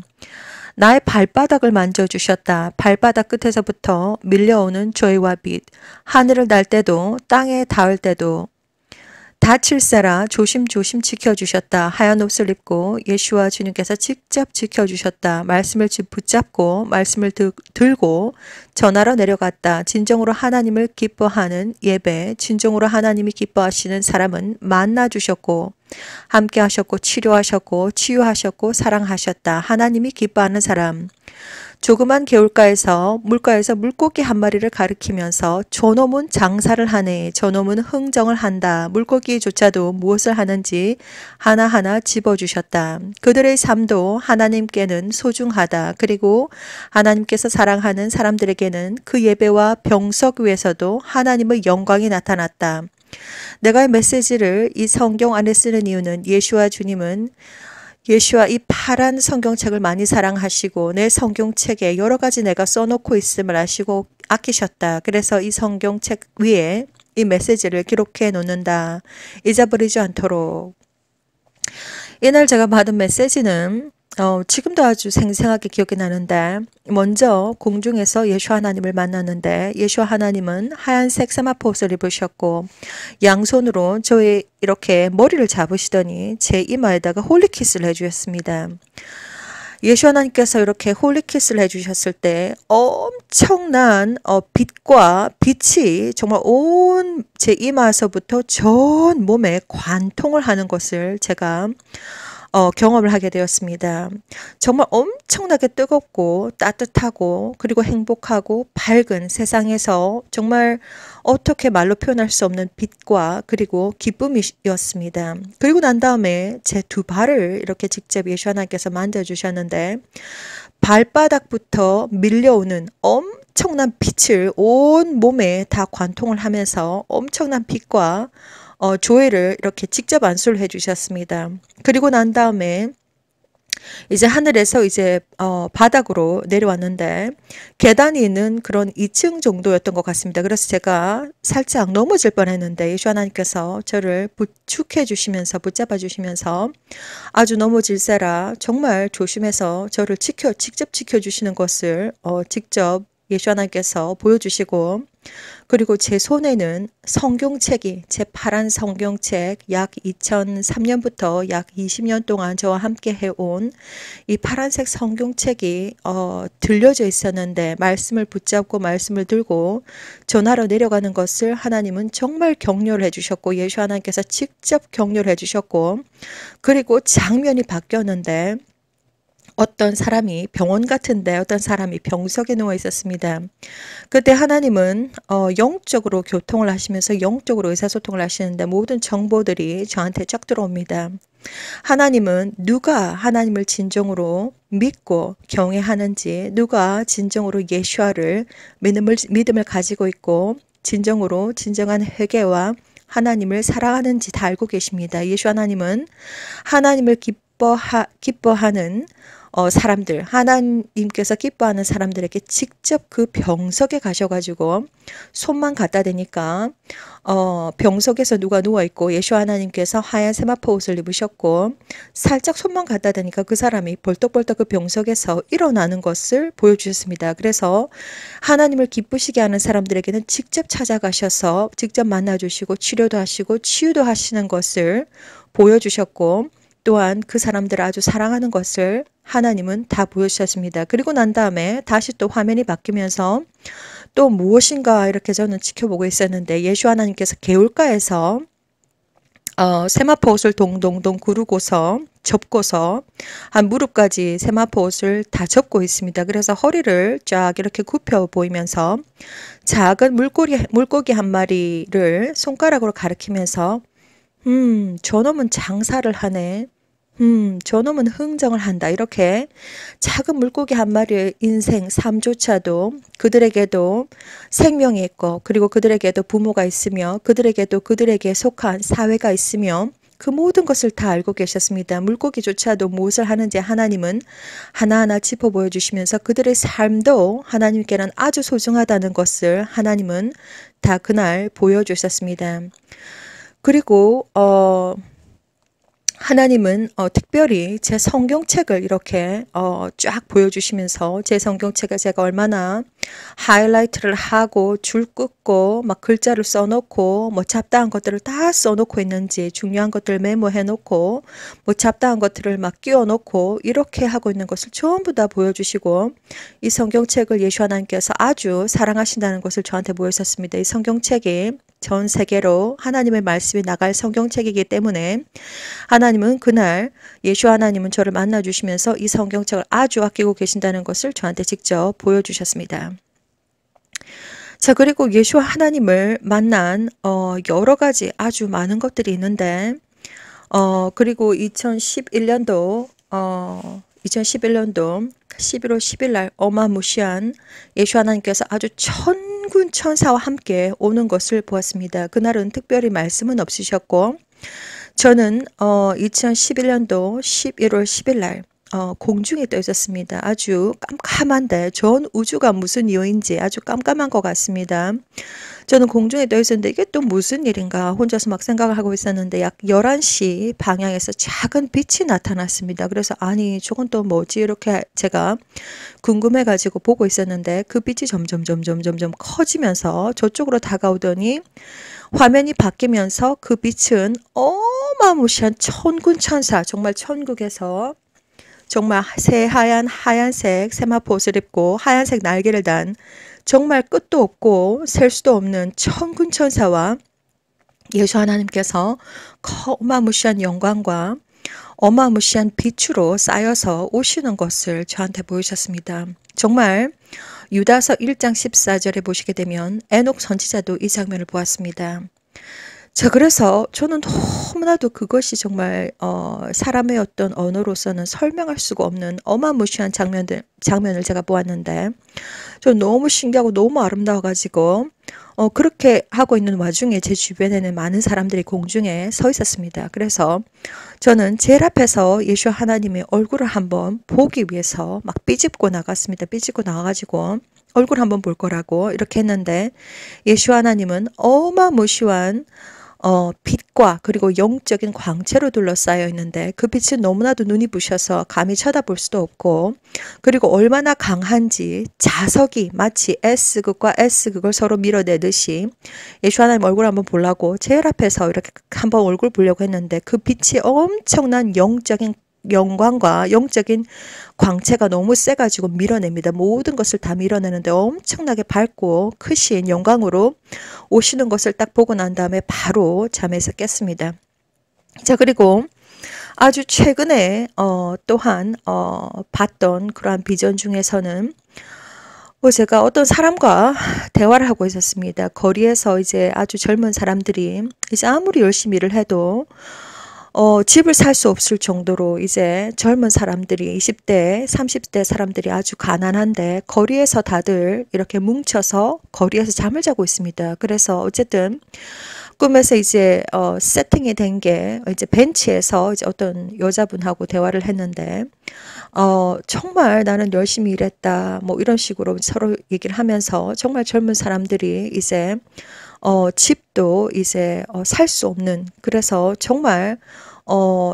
나의 발바닥을 만져주셨다. 발바닥 끝에서부터 밀려오는 죄와 빛. 하늘을 날 때도 땅에 닿을 때도 다칠세라 조심조심 지켜주셨다. 하얀 옷을 입고 예수와 주님께서 직접 지켜주셨다. 말씀을 붙잡고 말씀을 들고 전하러 내려갔다. 진정으로 하나님을 기뻐하는 예배, 진정으로 하나님이 기뻐하시는 사람은 만나주셨고 함께 하셨고 치료하셨고 치유하셨고 사랑하셨다. 하나님이 기뻐하는 사람. 조그만 개울가에서 물가에서 물고기 한 마리를 가리키면서 저놈은 장사를 하네, 저놈은 흥정을 한다. 물고기조차도 무엇을 하는지 하나하나 짚어주셨다. 그들의 삶도 하나님께는 소중하다. 그리고 하나님께서 사랑하는 사람들에게는 그 예배와 병석 위에서도 하나님의 영광이 나타났다. 내가 이 메시지를 이 성경 안에 쓰는 이유는 예수와 이 파란 성경책을 많이 사랑하시고 내 성경책에 여러 가지 내가 써놓고 있음을 아시고 아끼셨다. 그래서 이 성경책 위에 이 메시지를 기록해 놓는다. 잊어버리지 않도록. 이날 제가 받은 메시지는 지금도 아주 생생하게 기억이 나는데, 먼저 공중에서 예수 하나님을 만났는데, 예수 하나님은 하얀색 세마포 옷을 입으셨고 양손으로 저의 이렇게 머리를 잡으시더니 제 이마에다가 홀리키스를 해주셨습니다. 예수 하나님께서 이렇게 홀리키스를 해주셨을 때 엄청난 빛과 빛이 정말 온 제 이마에서부터 전 몸에 관통을 하는 것을 제가 경험을 하게 되었습니다. 정말 엄청나게 뜨겁고 따뜻하고 그리고 행복하고 밝은 세상에서 정말 어떻게 말로 표현할 수 없는 빛과 그리고 기쁨이었습니다. 그리고 난 다음에 제 두 발을 이렇게 직접 예수 하나님께서 만져주셨는데, 발바닥부터 밀려오는 엄청난 빛을 온 몸에 다 관통을 하면서 엄청난 빛과 조회를 이렇게 직접 안수를 해주셨습니다. 그리고 난 다음에 이제 하늘에서 이제 바닥으로 내려왔는데, 계단이 있는 그런 2층 정도였던 것 같습니다. 그래서 제가 살짝 넘어질 뻔했는데 예수 하나님께서 저를 부축해 주시면서 붙잡아 주시면서 아주 넘어질세라 정말 조심해서 저를 직접 지켜주시는 것을 직접 예수 하나님께서 보여주시고, 그리고 제 손에는 성경책이, 제 파란 성경책, 약 2003년부터 약 20년 동안 저와 함께 해온 이 파란색 성경책이 들려져 있었는데, 말씀을 붙잡고 말씀을 들고 전하러 내려가는 것을 하나님은 정말 격려를 해주셨고, 예수 하나님께서 직접 격려를 해주셨고, 그리고 장면이 바뀌었는데, 어떤 사람이 병원 같은데 어떤 사람이 병석에 누워 있었습니다. 그때 하나님은 영적으로 교통을 하시면서 영적으로 의사소통을 하시는데 모든 정보들이 저한테 쫙 들어옵니다. 하나님은 누가 하나님을 진정으로 믿고 경외하는지, 누가 진정으로 예수와를 믿음을 가지고 있고 진정으로 진정한 회개와 하나님을 사랑하는지 다 알고 계십니다. 예수 하나님은 하나님을 기뻐하는 사람들, 하나님께서 기뻐하는 사람들에게 직접 그 병석에 가셔가지고 손만 갖다 대니까 병석에서 누가 누워있고 예수 하나님께서 하얀 세마포 옷을 입으셨고 살짝 손만 갖다 대니까 그 사람이 벌떡벌떡 그 병석에서 일어나는 것을 보여주셨습니다. 그래서 하나님을 기쁘시게 하는 사람들에게는 직접 찾아가셔서 직접 만나주시고 치료도 하시고 치유도 하시는 것을 보여주셨고, 또한 그 사람들을 아주 사랑하는 것을 하나님은 다 보여주셨습니다. 그리고 난 다음에 다시 또 화면이 바뀌면서 또 무엇인가 이렇게 저는 지켜보고 있었는데, 예수 하나님께서 개울가에서 세마포 옷을 동동동 구르고서 접고서 한 무릎까지 세마포 옷을 다 접고 있습니다. 그래서 허리를 쫙 이렇게 굽혀 보이면서 작은 물고기 한 마리를 손가락으로 가리키면서 저놈은 장사를 하네. 저놈은 흥정을 한다. 이렇게 작은 물고기 한 마리의 인생, 삶조차도 그들에게도 생명이 있고, 그리고 그들에게도 부모가 있으며, 그들에게도 그들에게 속한 사회가 있으며, 그 모든 것을 다 알고 계셨습니다. 물고기조차도 무엇을 하는지 하나님은 하나하나 짚어 보여주시면서 그들의 삶도 하나님께는 아주 소중하다는 것을 하나님은 다 그날 보여주셨습니다. 그리고 하나님은 특별히 제 성경책을 이렇게 쫙 보여주시면서 제 성경책을 제가 얼마나 하이라이트를 하고 줄 긋고 막 글자를 써놓고 뭐 잡다한 것들을 다 써놓고 있는지 중요한 것들 메모해 놓고 뭐 잡다한 것들을 막 끼워 놓고 이렇게 하고 있는 것을 전부 다 보여주시고 이 성경책을 예수 하나님께서 아주 사랑하신다는 것을 저한테 보여주셨습니다. 이 성경책이 전 세계로 하나님의 말씀이 나갈 성경책이기 때문에 하나님은 그날 예수 하나님은 저를 만나주시면서 이 성경책을 아주 아끼고 계신다는 것을 저한테 직접 보여주셨습니다. 자, 그리고 예수 하나님을 만난 여러 가지 아주 많은 것들이 있는데 그리고 2011년도 11월 10일 날 어마무시한 예수 하나님께서 아주 천군 천사와 함께 오는 것을 보았습니다. 그날은 특별히 말씀은 없으셨고 저는 2011년도 11월 10일 날 공중에 떠 있었습니다. 아주 깜깜한데 전 우주가 무슨 이유인지 아주 깜깜한 것 같습니다. 저는 공중에 떠 있었는데 이게 또 무슨 일인가 혼자서 막 생각을 하고 있었는데 약 11시 방향에서 작은 빛이 나타났습니다. 그래서 아니 저건 또 뭐지 이렇게 제가 궁금해가지고 보고 있었는데 그 빛이 점점 커지면서 저쪽으로 다가오더니 화면이 바뀌면서 그 빛은 어마무시한 천군 천사 정말 천국에서 정말 새하얀 하얀색 세마포 옷을 입고 하얀색 날개를 단 정말 끝도 없고 셀 수도 없는 천군 천사와 예수 하나님께서 어마무시한 영광과 어마무시한 빛으로 쌓여서 오시는 것을 저한테 보이셨습니다. 정말 유다서 1장 14절에 보시게 되면 에녹 선지자도 이 장면을 보았습니다. 자, 그래서 저는 너무나도 그것이 정말 사람의 어떤 언어로서는 설명할 수가 없는 어마무시한 장면을 제가 보았는데 저는 너무 신기하고 너무 아름다워가지고 그렇게 하고 있는 와중에 제 주변에는 많은 사람들이 공중에 서 있었습니다. 그래서 저는 제일 앞에서 예수 하나님의 얼굴을 한번 보기 위해서 막 삐집고 나갔습니다. 삐집고 나와가지고 얼굴 한번 볼 거라고 이렇게 했는데 예수 하나님은 어마무시한 빛과 그리고 영적인 광채로 둘러싸여 있는데 그 빛은 너무나도 눈이 부셔서 감히 쳐다볼 수도 없고 그리고 얼마나 강한지 자석이 마치 S극과 S극을 서로 밀어내듯이 예수 하나님 얼굴 한번 보려고 제일 앞에서 이렇게 한번 얼굴 보려고 했는데 그 빛이 엄청난 영적인 영광과 영적인 광채가 너무 세가지고 밀어냅니다. 모든 것을 다 밀어내는데 엄청나게 밝고 크신 영광으로 오시는 것을 딱 보고 난 다음에 바로 잠에서 깼습니다. 자, 그리고 아주 최근에 또한 봤던 그러한 비전 중에서는 제가 어떤 사람과 대화를 하고 있었습니다. 거리에서 이제 아주 젊은 사람들이 이제 아무리 열심히 일을 해도 집을 살 수 없을 정도로 이제 젊은 사람들이 20대, 30대 사람들이 아주 가난한데 거리에서 다들 이렇게 뭉쳐서 거리에서 잠을 자고 있습니다. 그래서 어쨌든 꿈에서 이제 세팅이 된 게 이제 벤치에서 이제 어떤 여자분하고 대화를 했는데 정말 나는 열심히 일했다 뭐 이런 식으로 서로 얘기를 하면서 정말 젊은 사람들이 이제 집도 이제 살 수 없는 그래서 정말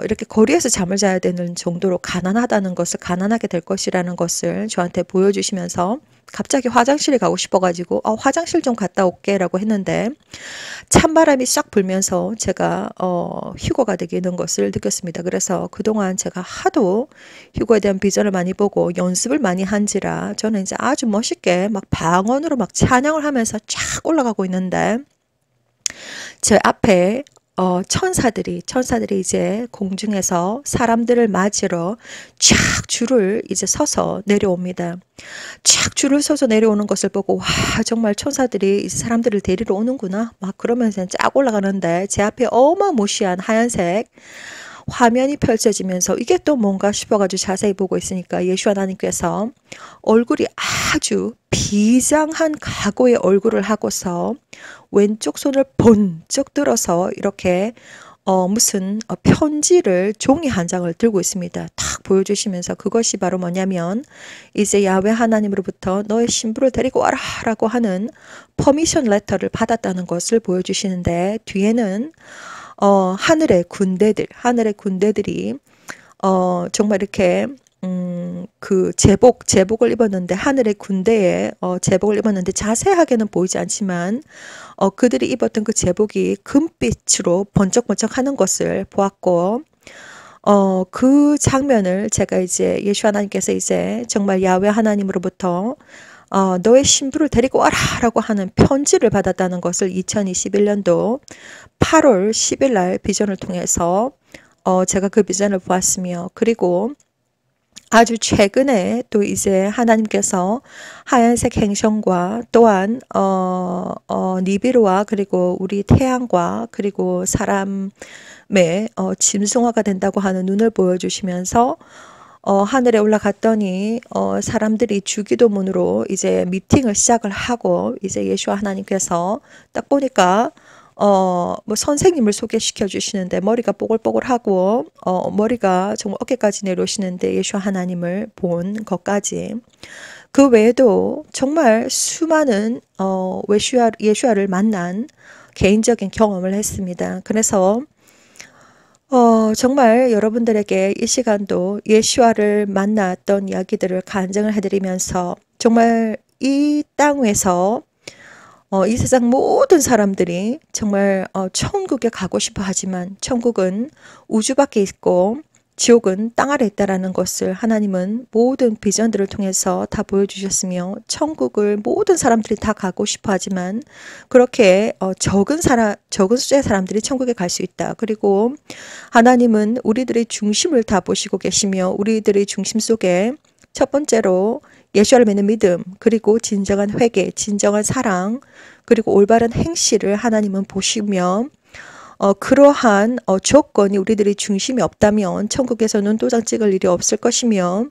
이렇게 거리에서 잠을 자야 되는 정도로 가난하다는 것을 가난하게 될 것이라는 것을 저한테 보여주시면서 갑자기 화장실에 가고 싶어가지고 화장실 좀 갔다 올게 라고 했는데 찬바람이 싹 불면서 제가 휴거가 되는 것을 느꼈습니다. 그래서 그동안 제가 하도 휴거에 대한 비전을 많이 보고 연습을 많이 한지라 저는 이제 아주 멋있게 막 방언으로 막 찬양을 하면서 쫙 올라가고 있는데 제 앞에 천사들이 이제 공중에서 사람들을 맞으러 쫙 줄을 이제 서서 내려옵니다. 쫙 줄을 서서 내려오는 것을 보고 와 정말 천사들이 이제 사람들을 데리러 오는구나 막 그러면서 쫙 올라가는데 제 앞에 어마무시한 하얀색 화면이 펼쳐지면서 이게 또 뭔가 싶어가지고 자세히 보고 있으니까 예수 하나님께서 얼굴이 아주 비장한 각오의 얼굴을 하고서 왼쪽 손을 번쩍 들어서 이렇게 무슨 편지를 종이 한 장을 들고 있습니다. 탁 보여주시면서 그것이 바로 뭐냐면 이제 야훼 하나님으로부터 너의 신부를 데리고 와라 라고 하는 퍼미션 레터를 받았다는 것을 보여주시는데 뒤에는 하늘의 군대들이 정말 이렇게 그 제복을 입었는데 하늘의 군대에 제복을 입었는데 자세하게는 보이지 않지만 그들이 입었던 그 제복이 금빛으로 번쩍번쩍하는 것을 보았고 그 장면을 제가 이제 예수 하나님께서 이제 정말 야훼 하나님으로부터 너의 신부를 데리고 와라라고 하는 편지를 받았다는 것을 2021년도 8월 10일 날 비전을 통해서 제가 그 비전을 보았으며 그리고 아주 최근에 또 이제 하나님께서 하얀색 행성과 또한 니비루와 그리고 우리 태양과 그리고 사람의 짐승화가 된다고 하는 눈을 보여주시면서 하늘에 올라갔더니 사람들이 주기도문으로 이제 미팅을 시작을 하고 이제 예수와 하나님께서 딱 보니까 뭐 선생님을 소개시켜 주시는데 머리가 뽀글뽀글하고 머리가 정말 어깨까지 내려오시는데 예수 하나님을 본 것까지 그 외에도 정말 수많은 예수아를 만난 개인적인 경험을 했습니다. 그래서 정말 여러분들에게 이 시간도 예수아를 만났던 이야기들을 간증을 해드리면서 정말 이 땅 위에서 이 세상 모든 사람들이 정말 천국에 가고 싶어 하지만 천국은 우주 밖에 있고 지옥은 땅 아래 있다라는 것을 하나님은 모든 비전들을 통해서 다 보여주셨으며 천국을 모든 사람들이 다 가고 싶어 하지만 그렇게 적은 숫자의 사람들이 천국에 갈 수 있다. 그리고 하나님은 우리들의 중심을 다 보시고 계시며 우리들의 중심 속에 첫 번째로 예수를 믿는 믿음, 그리고 진정한 회개, 진정한 사랑, 그리고 올바른 행실을 하나님은 보시며 그러한 조건이 우리들의 중심이 없다면 천국에서 눈도장 찍을 일이 없을 것이며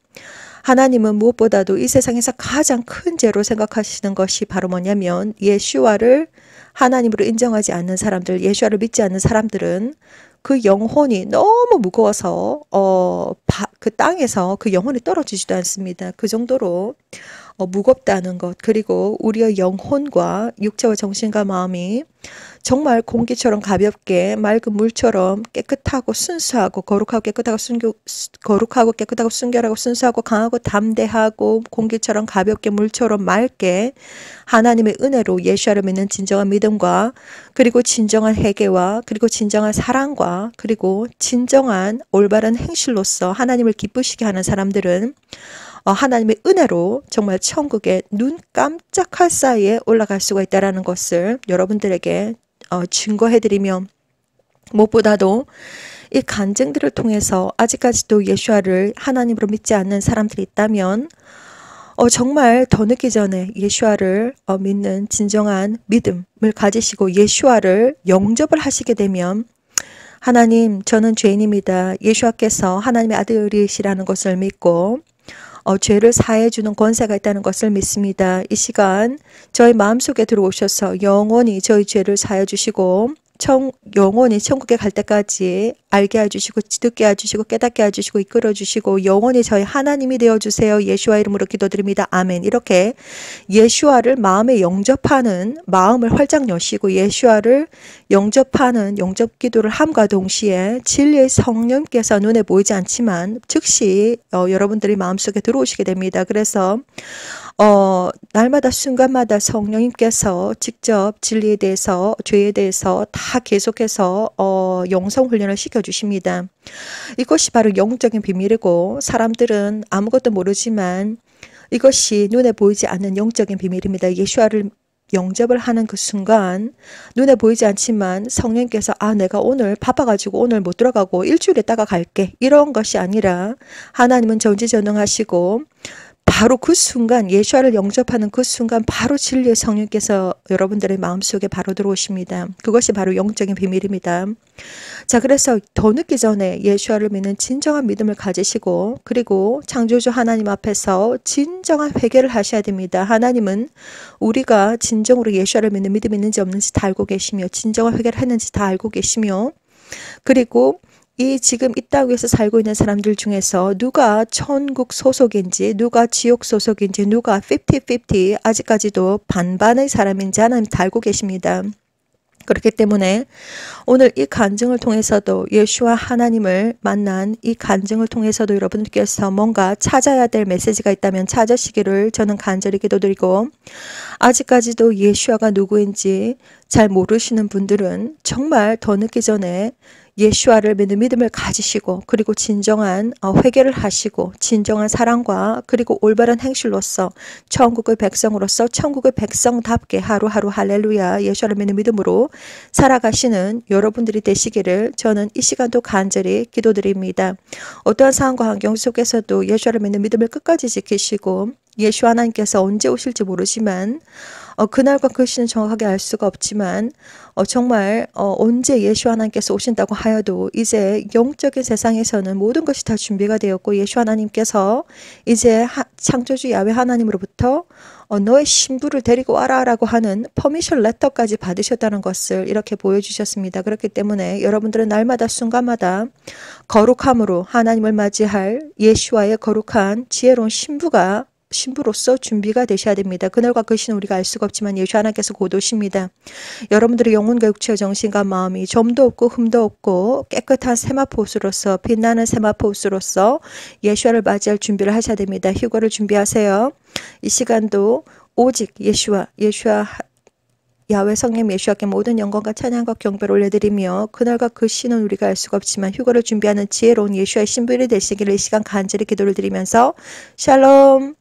하나님은 무엇보다도 이 세상에서 가장 큰 죄로 생각하시는 것이 바로 뭐냐면 예수와를 하나님으로 인정하지 않는 사람들, 예수와를 믿지 않는 사람들은 그 영혼이 너무 무거워서 그 땅에서 그 영혼이 떨어지지도 않습니다. 그 정도로 무겁다는 것, 그리고 우리의 영혼과 육체와 정신과 마음이 정말 공기처럼 가볍게 맑은 물처럼 깨끗하고 순수하고 거룩하고 깨끗하고 순결하고 순수하고 강하고 담대하고 공기처럼 가볍게 물처럼 맑게 하나님의 은혜로 예수를 믿는 진정한 믿음과 그리고 진정한 회개와 그리고 진정한 사랑과 그리고 진정한 올바른 행실로서 하나님을 기쁘시게 하는 사람들은 하나님의 은혜로 정말 천국에 눈 깜짝할 사이에 올라갈 수가 있다는 것을 여러분들에게 증거해드리며 무엇보다도 이 간증들을 통해서 아직까지도 예수아를 하나님으로 믿지 않는 사람들이 있다면 정말 더 늦기 전에 예수아를 믿는 진정한 믿음을 가지시고 예수아를 영접을 하시게 되면 하나님, 저는 죄인입니다. 예수아께서 하나님의 아들이시라는 것을 믿고 죄를 사해주는 권세가 있다는 것을 믿습니다. 이 시간 저희 마음속에 들어오셔서 영원히 저희 죄를 사해 주시고 영원히 천국에 갈 때까지 알게 해주시고 듣게 해주시고 깨닫게 해주시고 이끌어 주시고 영원히 저희 하나님이 되어주세요. 예수와 이름으로 기도드립니다. 아멘. 이렇게 예수와를 마음에 영접하는 마음을 활짝 여시고 예수와를 영접하는 영접 기도를 함과 동시에 진리의 성령께서 눈에 보이지 않지만 즉시 여러분들이 마음속에 들어오시게 됩니다. 그래서 날마다 순간마다 성령님께서 직접 진리에 대해서 죄에 대해서 다 계속해서 영성 훈련을 시켜주십니다. 이것이 바로 영적인 비밀이고 사람들은 아무것도 모르지만 이것이 눈에 보이지 않는 영적인 비밀입니다. 예수와를 영접을 하는 그 순간 눈에 보이지 않지만 성령께서 내가 오늘 바빠가지고 오늘 못 들어가고 일주일 있다가 갈게 이런 것이 아니라 하나님은 전지전능하시고 바로 그 순간 예수와를 영접하는 그 순간 바로 진리의 성령께서 여러분들의 마음속에 바로 들어오십니다. 그것이 바로 영적인 비밀입니다. 자, 그래서 더 늦기 전에 예수와를 믿는 진정한 믿음을 가지시고 그리고 창조주 하나님 앞에서 진정한 회개를 하셔야 됩니다. 하나님은 우리가 진정으로 예수와를 믿는 믿음이 있는지 없는지 다 알고 계시며 진정한 회개를 했는지 다 알고 계시며 그리고 지금 이 땅 위에서 살고 있는 사람들 중에서 누가 천국 소속인지 누가 지옥 소속인지 누가 50-50 아직까지도 반반의 사람인지 하나님 다 알고 계십니다. 그렇기 때문에 오늘 이 간증을 통해서도 예수와 하나님을 만난 이 간증을 통해서도 여러분들께서 뭔가 찾아야 될 메시지가 있다면 찾으시기를 저는 간절히 기도드리고, 아직까지도 예수와가 누구인지 잘 모르시는 분들은 정말 더 늦기 전에 예수와를 믿는 믿음을 가지시고, 그리고 진정한 회개를 하시고 진정한 사랑과 그리고 올바른 행실로서 천국의 백성으로서 천국의 백성답게 하루하루 할렐루야 예수와를 믿는 믿음으로 살아가시는 여러분들이 되시기를 저는 이 시간도 간절히 기도드립니다. 어떠한 상황과 환경 속에서도 예수와를 믿는 믿음을 끝까지 지키시고, 예수 하나님께서 언제 오실지 모르지만 그날과 그 시는 정확하게 알 수가 없지만 정말 언제 예수 하나님께서 오신다고 하여도 이제 영적인 세상에서는 모든 것이 다 준비가 되었고, 예수 하나님께서 이제 창조주 야훼 하나님으로부터 너의 신부를 데리고 와라 라고 하는 퍼미션 레터까지 받으셨다는 것을 이렇게 보여주셨습니다. 그렇기 때문에 여러분들은 날마다 순간마다 거룩함으로 하나님을 맞이할 예수와의 거룩한 지혜로운 신부로서 준비가 되셔야 됩니다. 그날과 그 시는 우리가 알 수가 없지만 예수 하나님께서 곧 오십니다. 여러분들의 영혼과 육체와 정신과 마음이 점도 없고 흠도 없고 깨끗한 세마포옷으로서, 빛나는 세마포옷으로서 예수와를 맞이할 준비를 하셔야 됩니다. 휴거를 준비하세요. 이 시간도 오직 예수와 야훼 성령 예수와께 모든 영광과 찬양과 경배를 올려드리며, 그날과 그 시는 우리가 알 수가 없지만 휴거를 준비하는 지혜로운 예수와의 신부들이 되시기를 이 시간 간절히 기도를 드리면서 샬롬.